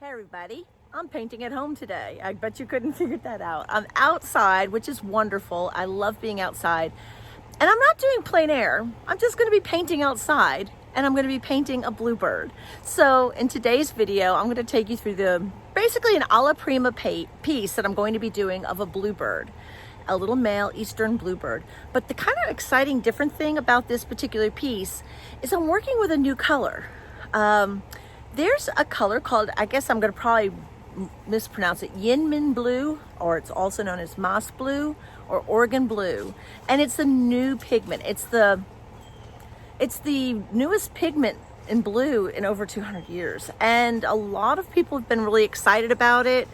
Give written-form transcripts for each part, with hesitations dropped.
Hey everybody, I'm painting at home today. I bet you couldn't figure that out. I'm outside, which is wonderful. I love being outside. And I'm not doing plein air. I'm just gonna be painting outside, and I'm gonna be painting a bluebird. So in today's video, I'm gonna take you through basically an alla prima piece that I'm going to be doing of a bluebird, a little male Eastern bluebird. But the kind of exciting different thing about this particular piece is I'm working with a new color. There's a color called, I guess I'm gonna probably mispronounce it, YInMN Blue, or it's also known as moss blue or Oregon blue. And it's a new pigment. It's the newest pigment in blue in over 200 years. And a lot of people have been really excited about it.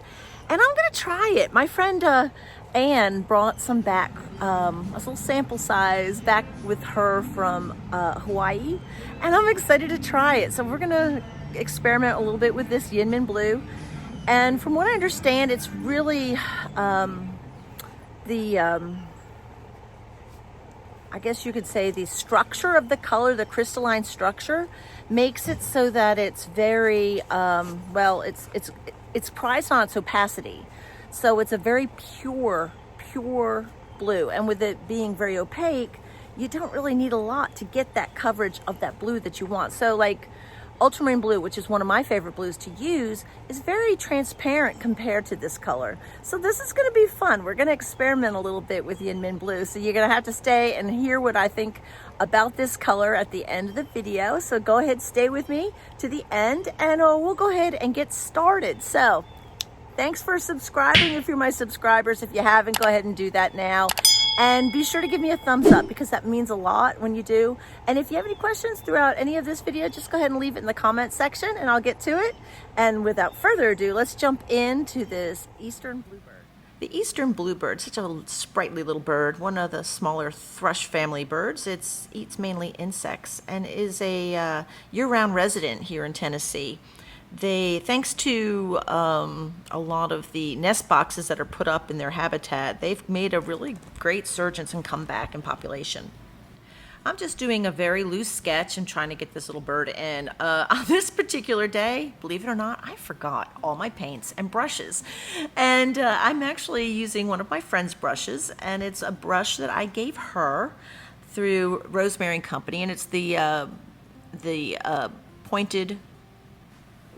And I'm gonna try it. My friend Anne brought some back, a little sample size back with her from Hawaii. And I'm excited to try it. So we're gonna experiment a little bit with this YInMN Blue. And from what I understand, it's really I guess you could say the structure of the color, the crystalline structure, makes it so that it's very, well, it's prized on its opacity. So it's a very pure blue. And with it being very opaque, you don't really need a lot to get that coverage of that blue that you want. So like ultramarine blue, which is one of my favorite blues to use, is very transparent compared to this color. So this is gonna be fun. We're gonna experiment a little bit with YInMN Blue. So you're gonna have to stay and hear what I think about this color at the end of the video. So go ahead, stay with me to the end, and we'll go ahead and get started. So thanks for subscribing if you're my subscribers. If you haven't, go ahead and do that now. And be sure to give me a thumbs up because that means a lot when you do. And if you have any questions throughout any of this video, just go ahead and leave it in the comment section and I'll get to it. And without further ado, let's jump into this Eastern Bluebird. The Eastern Bluebird, such a sprightly little bird, one of the smaller thrush family birds. It eats mainly insects and is a year-round resident here in Tennessee. Thanks to a lot of the nest boxes that are put up in their habitat, they've made a really great surgence and comeback in population. I'm just doing a very loose sketch and trying to get this little bird in. On this particular day, believe it or not, I forgot all my paints and brushes. And I'm actually using one of my friend's brushes, and it's a brush that I gave her through Rosemary and Company, and it's the pointed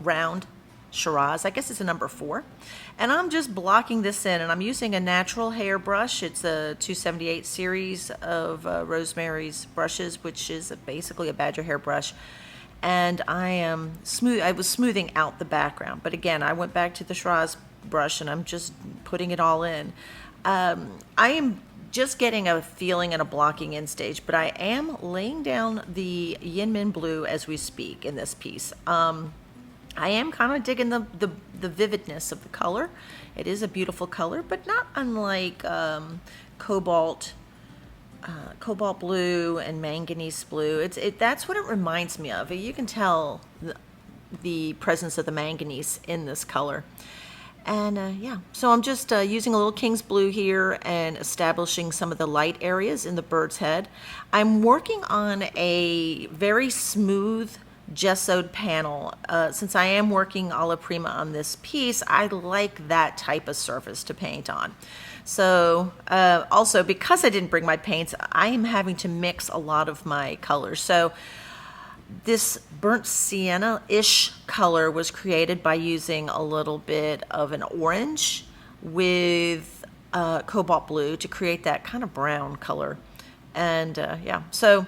round Shiraz. I guess it's a number 4. And I'm just blocking this in, and I'm using a natural hair brush. It's a 278 series of Rosemary's brushes, which is basically a badger hair brush. And I was smoothing out the background. But again, I went back to the Shiraz brush and I'm just putting it all in. I am just getting a feeling and a blocking in stage, but I am laying down the YInMN Blue as we speak in this piece. I am kind of digging the vividness of the color. It is a beautiful color, but not unlike cobalt blue and manganese blue. That's what it reminds me of. You can tell the presence of the manganese in this color. And yeah, so I'm just using a little King's Blue here and establishing some of the light areas in the bird's head. I'm working on a very smooth gessoed panel. Since I am working alla prima on this piece, I like that type of surface to paint on. So also because I didn't bring my paints, I am having to mix a lot of my colors. So this burnt sienna-ish color was created by using a little bit of an orange with cobalt blue to create that kind of brown color. And yeah, so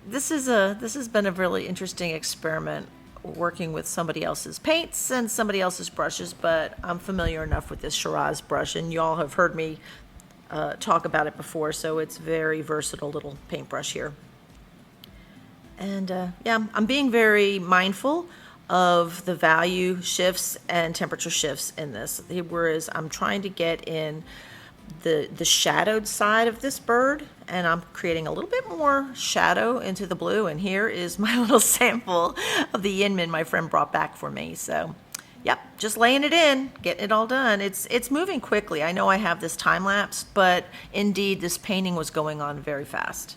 this has been a really interesting experiment working with somebody else's paints and somebody else's brushes, but I'm familiar enough with this Shiraz brush, and y'all have heard me talk about it before, so it's very versatile little paintbrush here. And yeah, I'm being very mindful of the value shifts and temperature shifts in this, whereas I'm trying to get in the shadowed side of this bird, and I'm creating a little bit more shadow into the blue. And here is my little sample of the YInMN my friend brought back for me. So yep, just laying it in, getting it all done. It's moving quickly. I know I have this time lapse, but indeed this painting was going on very fast.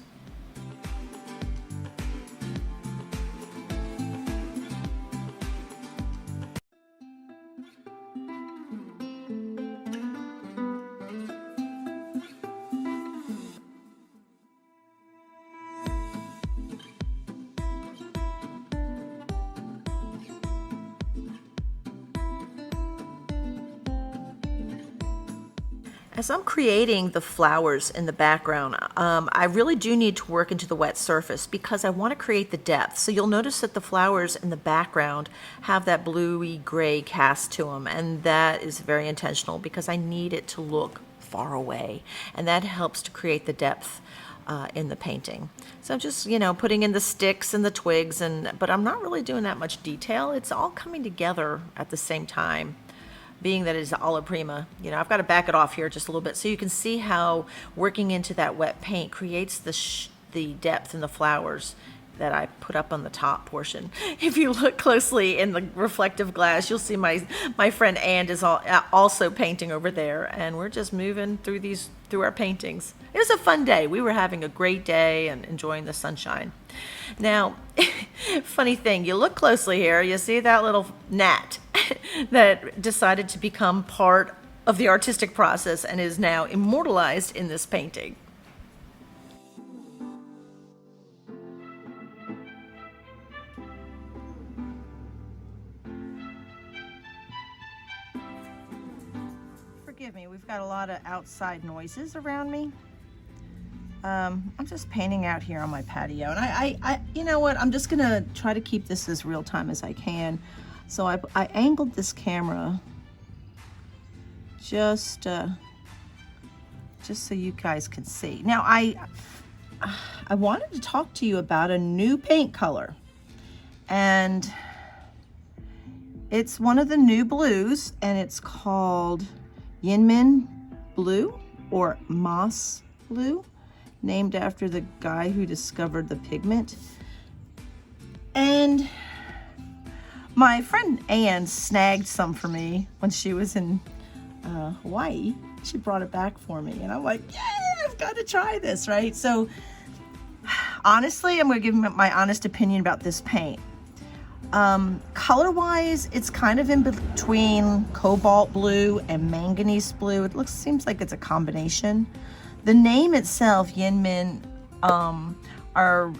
As I'm creating the flowers in the background, I really do need to work into the wet surface because I want to create the depth. So you'll notice that the flowers in the background have that bluey gray cast to them, and that is very intentional because I need it to look far away, and that helps to create the depth in the painting. So I'm just, putting in the sticks and the twigs, but I'm not really doing that much detail. It's all coming together at the same time. Being that it is alla prima, I've got to back it off here just a little bit so you can see how working into that wet paint creates the depth in the flowers that I put up on the top portion. If you look closely in the reflective glass, you'll see my friend Ann is also painting over there, and we're just moving through our paintings. It was a fun day. We were having a great day and enjoying the sunshine. Now, funny thing, you look closely here, you see that little gnat that decided to become part of the artistic process and is now immortalized in this painting. Forgive me, we've got a lot of outside noises around me. I'm just painting out here on my patio, and I you know what, I'm just gonna try to keep this as real time as I can. So I angled this camera just so you guys can see. Now I wanted to talk to you about a new paint color, and it's one of the new blues, and it's called YInMN Blue, or Moss Blue, named after the guy who discovered the pigment. And my friend Ann snagged some for me when she was in Hawaii. She brought it back for me, and I'm like, yeah, I've got to try this, right? So honestly, I'm going to give my honest opinion about this paint. Color-wise, it's kind of in between cobalt blue and manganese blue. Seems like it's a combination. The name itself, YInMN,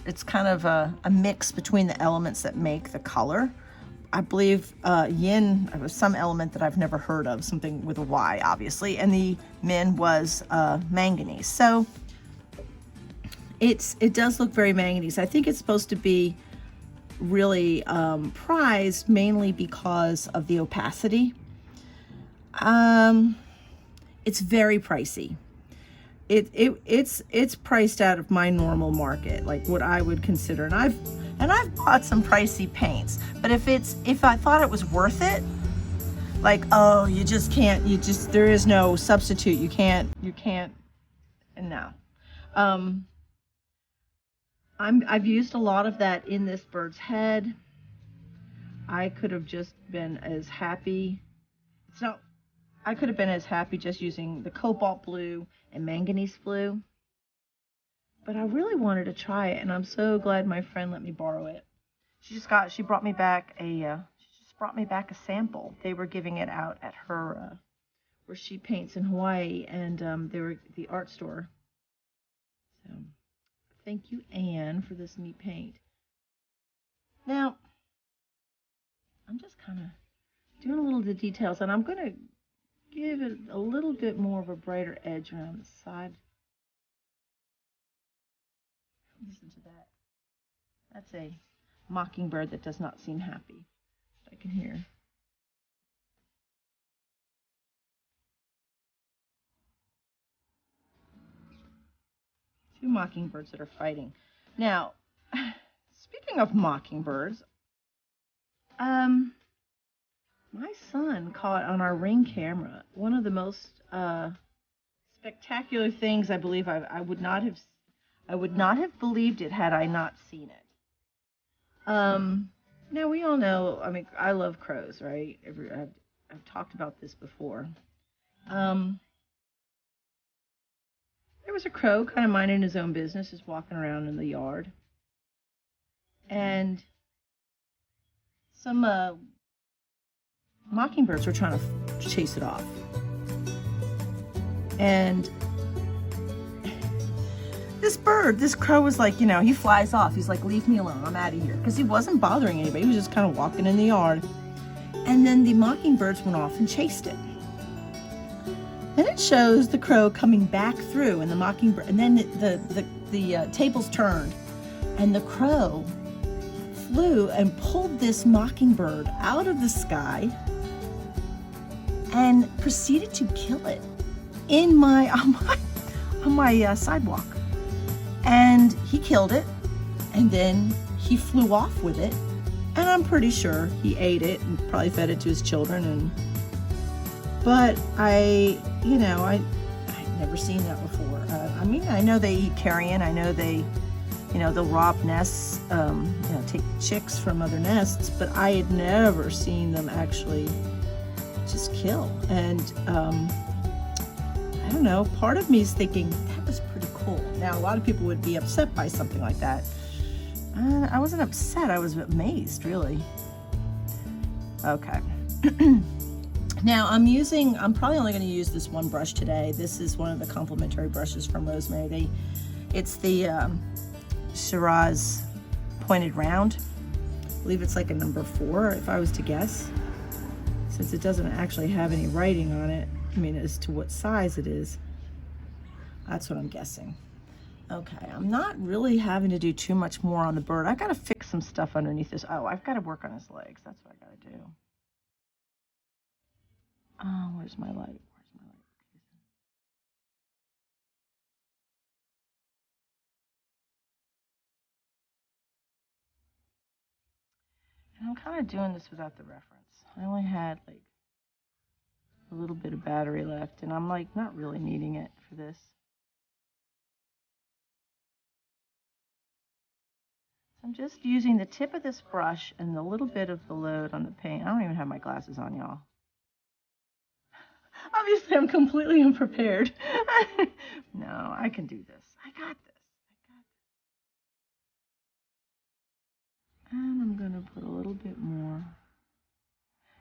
it's kind of a mix between the elements that make the color. I believe yin was some element that I've never heard of, something with a Y, obviously, and the min was manganese. So it does look very manganese. I think it's supposed to be really prized mainly because of the opacity. It's very pricey. It's priced out of my normal market, like what I would consider, and I've bought some pricey paints, but if I thought it was worth it, like, oh, there is no substitute, you can't, and no. I've used a lot of that in this bird's head. I could have just been as happy. I could have been as happy just using the cobalt blue and manganese blue. But I really wanted to try it, and I'm so glad my friend let me borrow it. She brought me back a sample. They were giving it out at her where she paints in Hawaii, and they were the art store. So thank you, Anne, for this neat paint. Now, I'm just kind of doing a little of the details, and I'm going to give it a little bit more of a brighter edge around the side. Listen to that. That's a mockingbird that does not seem happy. I can hear. Two mockingbirds that are fighting. Now, speaking of mockingbirds, my son caught on our Ring camera one of the most spectacular things. I believe I would not have believed it had I not seen it. Now we all know, I mean, I love crows, right? I've talked about this before. There was a crow kind of minding his own business, just walking around in the yard. And some mockingbirds were trying to chase it off. And this crow was like, he flies off. He's like, leave me alone, I'm out of here. Because he wasn't bothering anybody, he was just kind of walking in the yard. And then the mockingbirds went off and chased it. Then it shows the crow coming back through and the mockingbird, and then the tables turned and the crow flew and pulled this mockingbird out of the sky and proceeded to kill it on my sidewalk. And he killed it, and then he flew off with it, and I'm pretty sure he ate it and probably fed it to his children. But I'd never seen that before. I mean, I know they eat carrion. I know they'll rob nests, take chicks from other nests, but I had never seen them actually just kill. And I don't know, part of me is thinking that was pretty cool. Now, a lot of people would be upset by something like that. I wasn't upset, I was amazed, really. Okay. Now I'm probably only going to use this one brush today. This is one of the complimentary brushes from Rosemary. It's the Shiraz pointed round. I believe it's like a number 4, if I was to guess, since it doesn't actually have any writing on it. I mean, as to what size it is. That's what I'm guessing. Okay, I'm not really having to do too much more on the bird. I gotta fix some stuff underneath this. Oh, I've got to work on his legs. That's what I gotta do. Oh, where's my light? And I'm kind of doing this without the reference. I only had like a little bit of battery left, and I'm like not really needing it for this. So I'm just using the tip of this brush and a little bit of the load on the paint. I don't even have my glasses on, y'all. Obviously, I'm completely unprepared. No, I can do this. I got this. And I'm going to put a little bit more.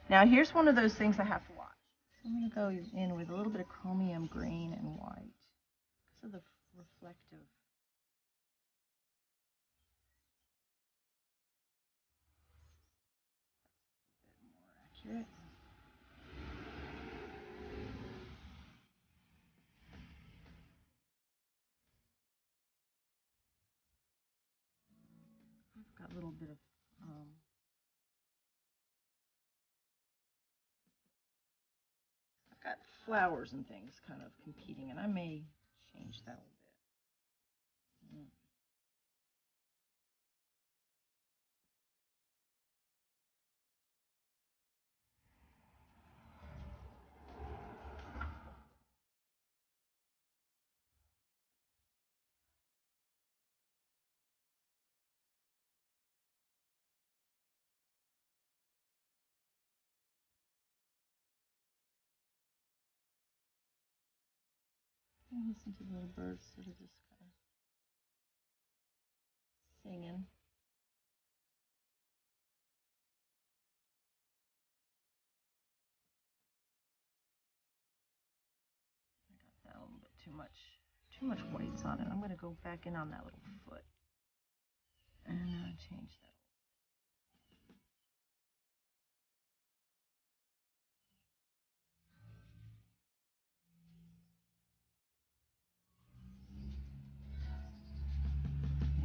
Now, here's one of those things I have to watch. So I'm going to go in with a little bit of chromium green and white because of the reflective. A bit more accurate. I've got a little bit of I've got flowers and things kind of competing, and I may change that a little bit. Listen to the little birds sort of just kind of singing. I got that a little bit too much whites on it. I'm going to go back in on that little foot and change that.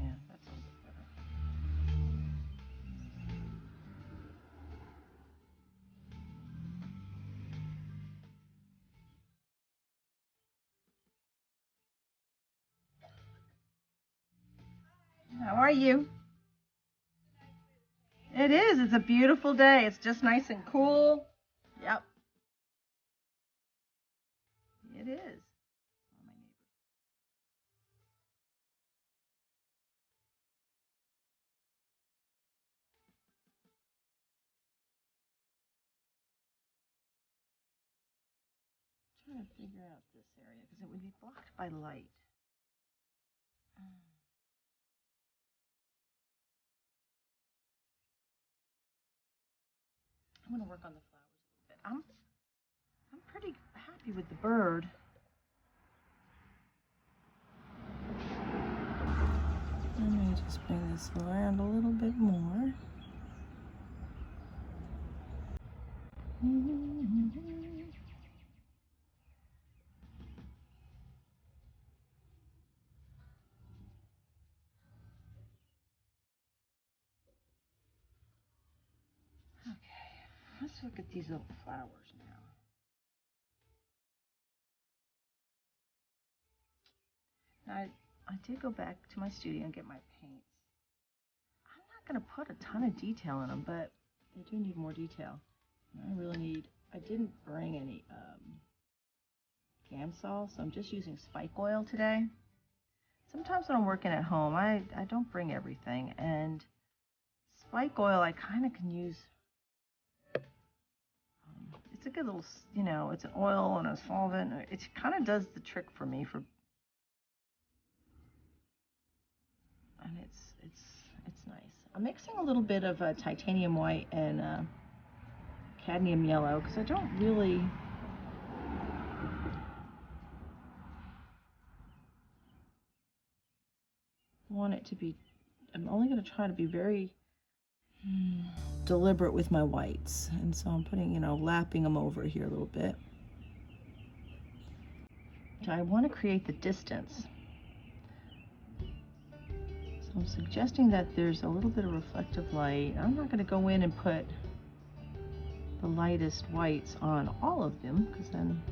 Yeah, that's a little bit better. How are you? It is. It's a beautiful day. It's just nice and cool. Yep. It is. I'm trying to figure out this area because it would be blocked by light. I'm going to work on the flowers a little bit. I'm pretty happy with the bird. Let me just bring this around a little bit more. let's look at these little flowers now. Now, I did go back to my studio and get my paints. I'm not going to put a ton of detail in them, but they do need more detail. I didn't bring any Gamsol, so I'm just using spike oil today. Sometimes when I'm working at home, I don't bring everything, and spike oil I kind of can use. It's a good little, you know, it's an oil and a solvent. It kind of does the trick for me and it's nice. I'm mixing a little bit of titanium white and cadmium yellow because I don't really want it to be. I'm only going to try to be very deliberate with my whites, and so I'm putting, you know, lapping them over here a little bit. I want to create the distance. So I'm suggesting that there's a little bit of reflective light. I'm not going to go in and put the lightest whites on all of them because then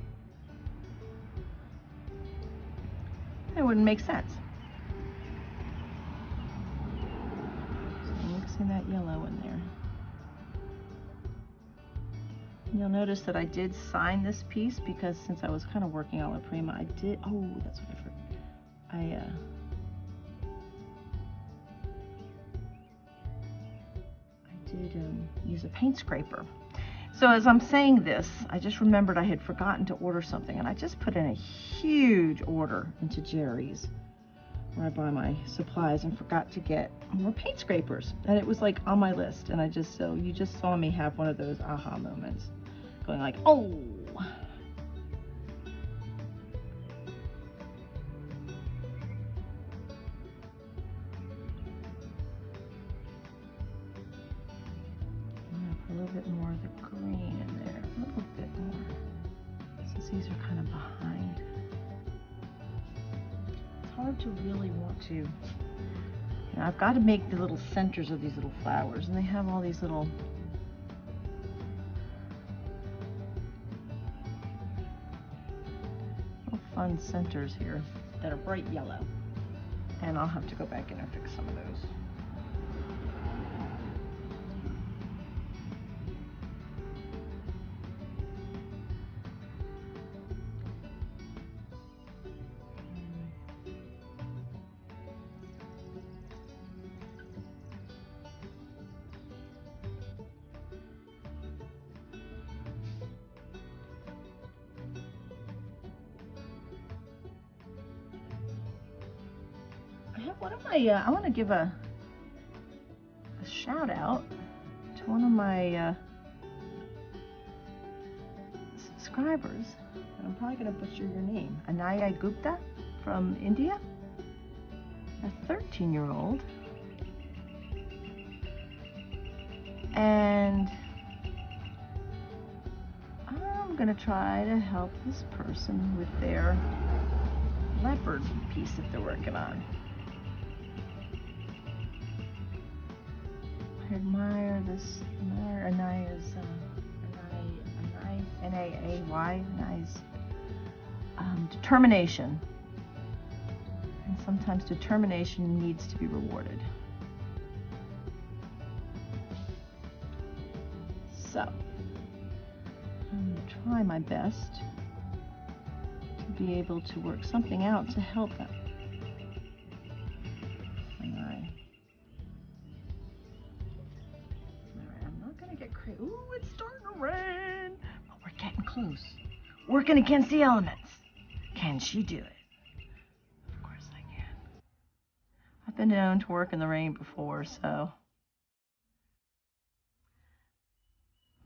it wouldn't make sense. So I'm mixing that yellow in there. You'll notice that I did sign this piece because since I was kind of working alla prima, I did, oh, that's what I forgot. I did use a paint scraper. So as I'm saying this, I just remembered I had forgotten to order something, and I just put in a huge order into Jerry's, where I buy my supplies, and forgot to get more paint scrapers. And it was like on my list, and so you just saw me have one of those aha moments, going like, oh. A little bit more of the green in there, a little bit more, since these are kind of behind. It's hard to really want to, you know, I've got to make the little centers of these little flowers, and they have all these little fun centers here that are bright yellow, and I'll have to go back in and fix some of those. One of my, I want to give a shout out to one of my subscribers. I'm probably going to butcher your name. Anaya Gupta from India, a 13-year-old. And I'm going to try to help this person with their leopard piece that they're working on. I admire Anaya's, N-A-A-Y, Anaya's determination. And sometimes determination needs to be rewarded. So, I'm going to try my best to be able to work something out to help them. Ooh, it's starting to rain, but we're getting close. Working against the elements. Can she do it? Of course I can. I've been known to work in the rain before, so.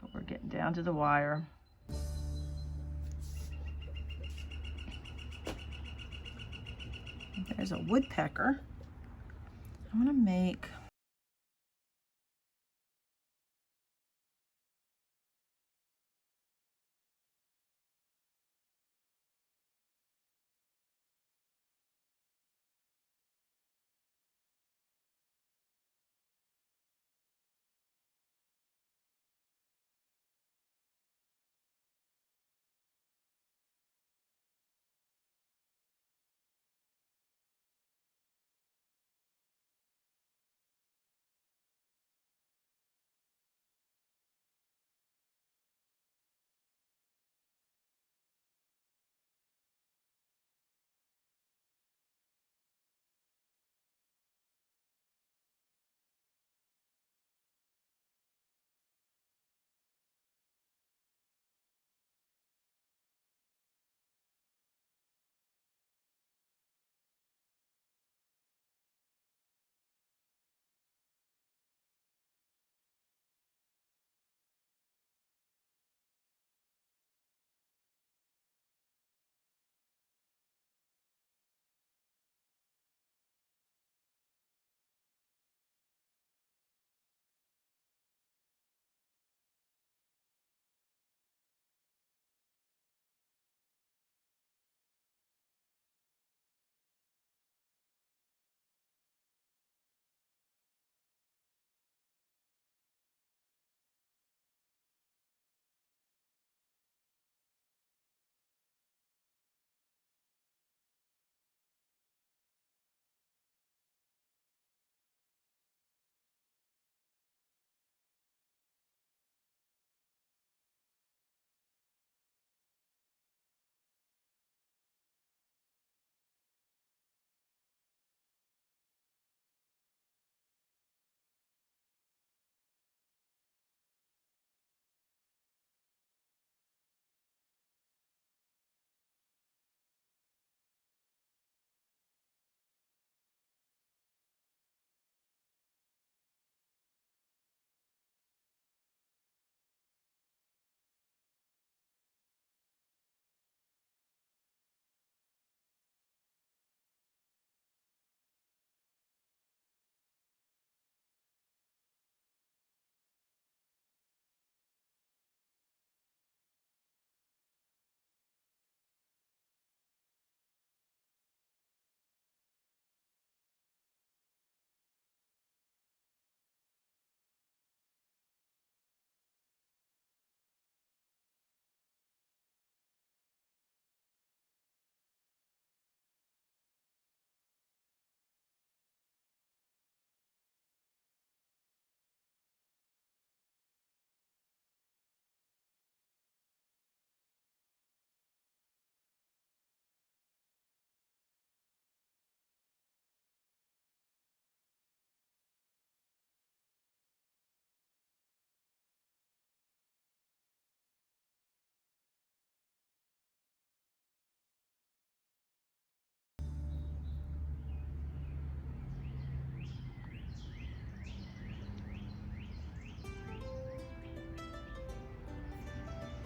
But we're getting down to the wire. There's a woodpecker. I'm gonna make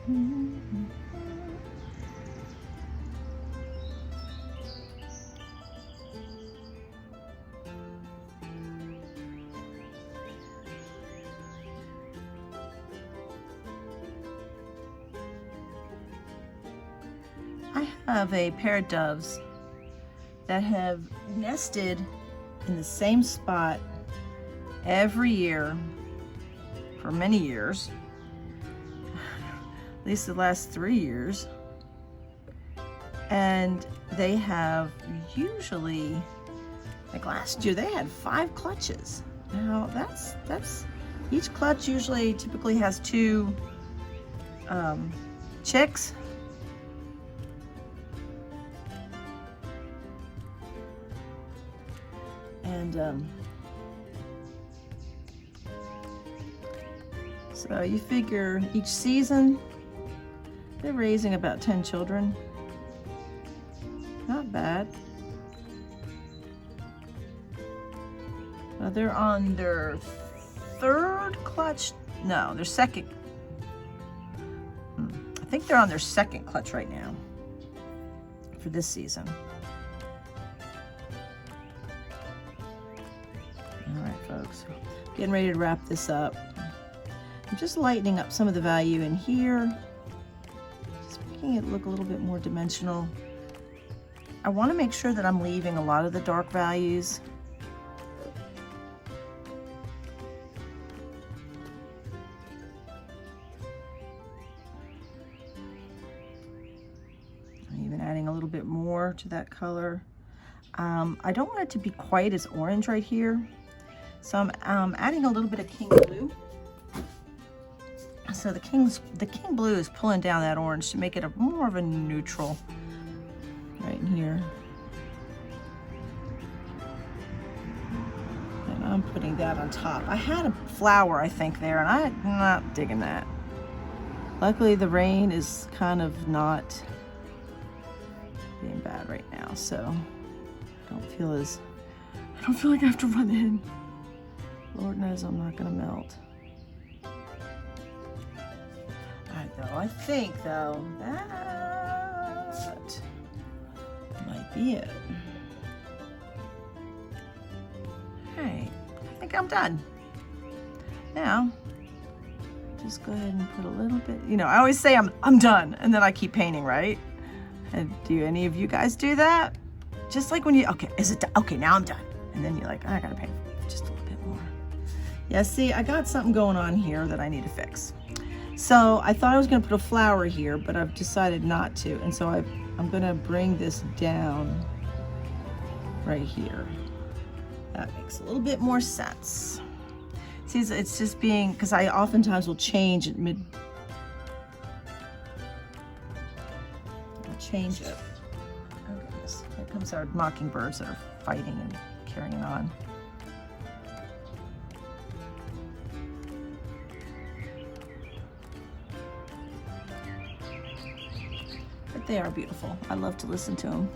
I have a pair of doves that have nested in the same spot every year for many years, at least the last 3 years. And they have usually, like last year, they had 5 clutches. Now that's each clutch typically has 2 chicks. And so you figure each season they're raising about 10 children. Not bad. They're on their 3rd clutch. No, their 2nd. I think they're on their 2nd clutch right now for this season. All right, folks, getting ready to wrap this up. I'm just lightening up some of the value in here, just making it look a little bit more dimensional. I want to make sure that I'm leaving a lot of the dark values. I'm even adding a little bit more to that color. I don't want it to be quite as orange right here. So I'm adding a little bit of King Blue. So the King Blue is pulling down that orange to make it more of a neutral right in here. And I'm putting that on top. I had a flower, I think, there, and I'm not digging that. Luckily, the rain is kind of not being bad right now, so I don't feel like I have to run in. Lord knows I'm not gonna melt. I think though that might be it. Hey, I think I'm done. Now, just go ahead and put a little bit, I always say I'm done, and then I keep painting, right? And do any of you guys do that? Just like when okay, is it done? Okay, now I'm done. And then you're like, I gotta paint just a little bit more. Yeah, see, I got something going on here that I need to fix. So I thought I was gonna put a flower here, but I've decided not to. And so I'm gonna bring this down right here. That makes a little bit more sense. See, it's just because I oftentimes will change at I'll change it. Oh goodness, here comes our mockingbirds that are fighting and carrying on. But they are beautiful. I love to listen to them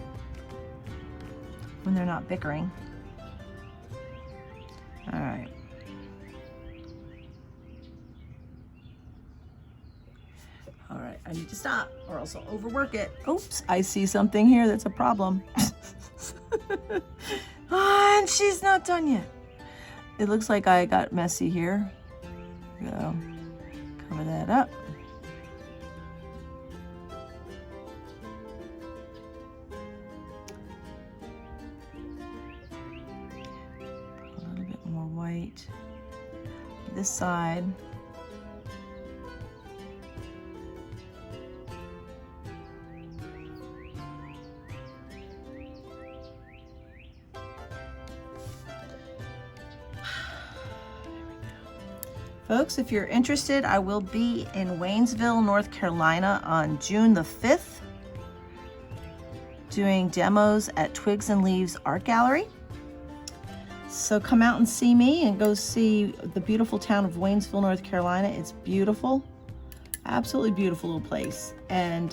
when they're not bickering. All right. All right, I need to stop or else I'll overwork it. Oops, I see something here that's a problem. Oh, and she's not done yet. It looks like I got messy here. Go cover that up. A little bit more white. This side. Folks, if you're interested, I will be in Waynesville, North Carolina on June the 5th, doing demos at Twigs and Leaves Art Gallery. So come out and see me and go see the beautiful town of Waynesville, North Carolina. It's beautiful, absolutely beautiful little place. And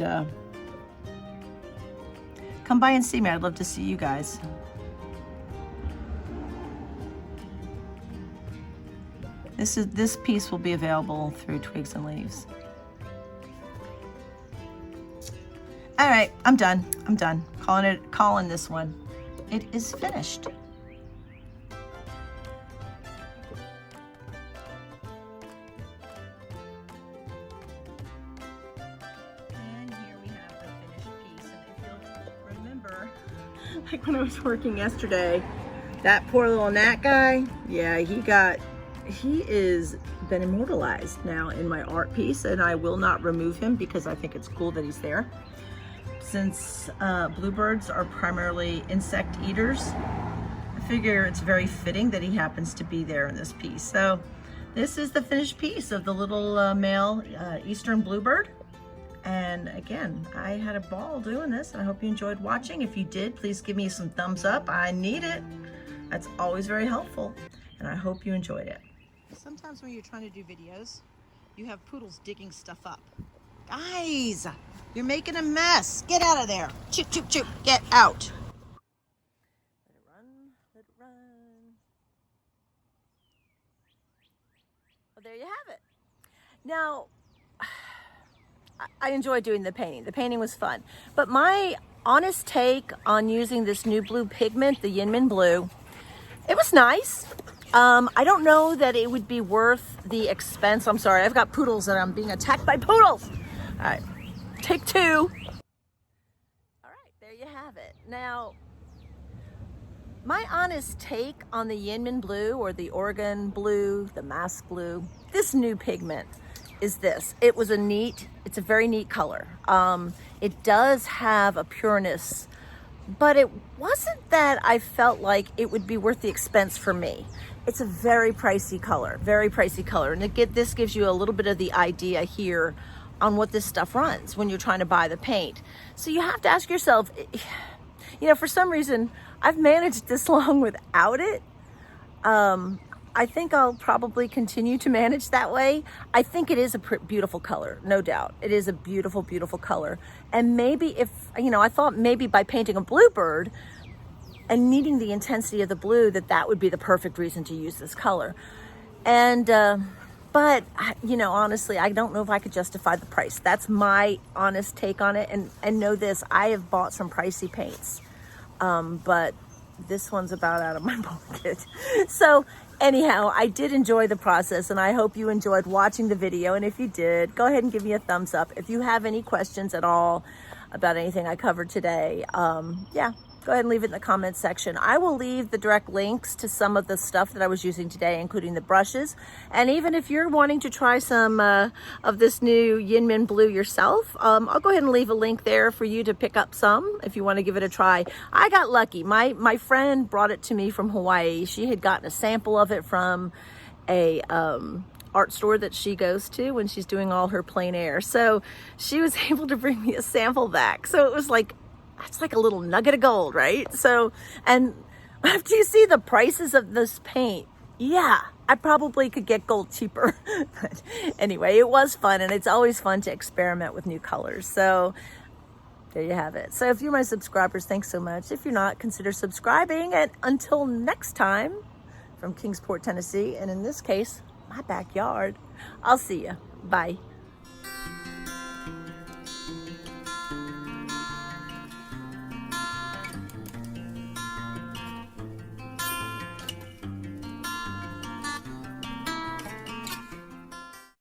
come by and see me. I'd love to see you guys. This piece will be available through Twigs and Leaves. All right, I'm done. I'm done. Calling this one. It is finished. And here we have the finished piece. And if you'll remember, like when I was working yesterday, that poor little gnat guy, yeah, he is been immortalized now in my art piece, and I will not remove him because I think it's cool that he's there. Since bluebirds are primarily insect eaters, I figure it's very fitting that he happens to be there in this piece. So this is the finished piece of the little male Eastern Bluebird. And again, I had a ball doing this, and I hope you enjoyed watching. If you did, please give me some thumbs up. I need it. That's always very helpful, and I hope you enjoyed it. Sometimes when you're trying to do videos, you have poodles digging stuff up. Guys, you're making a mess. Get out of there. Choop, choop, choop. Get out. Let it run. Let it run. Well, there you have it. Now, I enjoyed doing the painting. The painting was fun. But my honest take on using this new blue pigment, the YInMN Blue, it was nice. I don't know that it would be worth the expense. I'm sorry, I've got poodles and I'm being attacked by poodles. All right, take two. All right, there you have it. Now, my honest take on the YInMN Blue or the Oregon Blue, the Mask Blue, this new pigment is this. It's a very neat color. It does have a pureness, but it wasn't that I felt like it would be worth the expense for me. It's a very pricey color, And this gives you a little bit of the idea here on what this stuff runs when you're trying to buy the paint. So you have to ask yourself, you know, for some reason, I've managed this long without it. I think I'll probably continue to manage that way. I think it is a beautiful color, no doubt. It is a beautiful, beautiful color. And maybe if, you know, I thought maybe by painting a bluebird and needing the intensity of the blue, that would be the perfect reason to use this color. And, but, you know, honestly, I don't know if I could justify the price. That's my honest take on it. And know this, I have bought some pricey paints, but this one's about out of my pocket. So anyhow, I did enjoy the process, and I hope you enjoyed watching the video. And if you did, go ahead and give me a thumbs up. If you have any questions at all about anything I covered today, yeah, go ahead and leave it in the comments section. I will leave the direct links to some of the stuff that I was using today, including the brushes. And even if you're wanting to try some of this new YInMN Blue yourself, I'll go ahead and leave a link there for you to pick up some if you want to give it a try. I got lucky. My friend brought it to me from Hawaii. She had gotten a sample of it from a art store that she goes to when she's doing all her plein air. So she was able to bring me a sample back. So it was like, that's like a little nugget of gold, right? So, and after you see the prices of this paint, yeah, I probably could get gold cheaper. But anyway, it was fun, and it's always fun to experiment with new colors. So there you have it. So if you're my subscribers, thanks so much. If you're not, consider subscribing. And until next time, from Kingsport, Tennessee, and in this case, my backyard, I'll see you. Bye.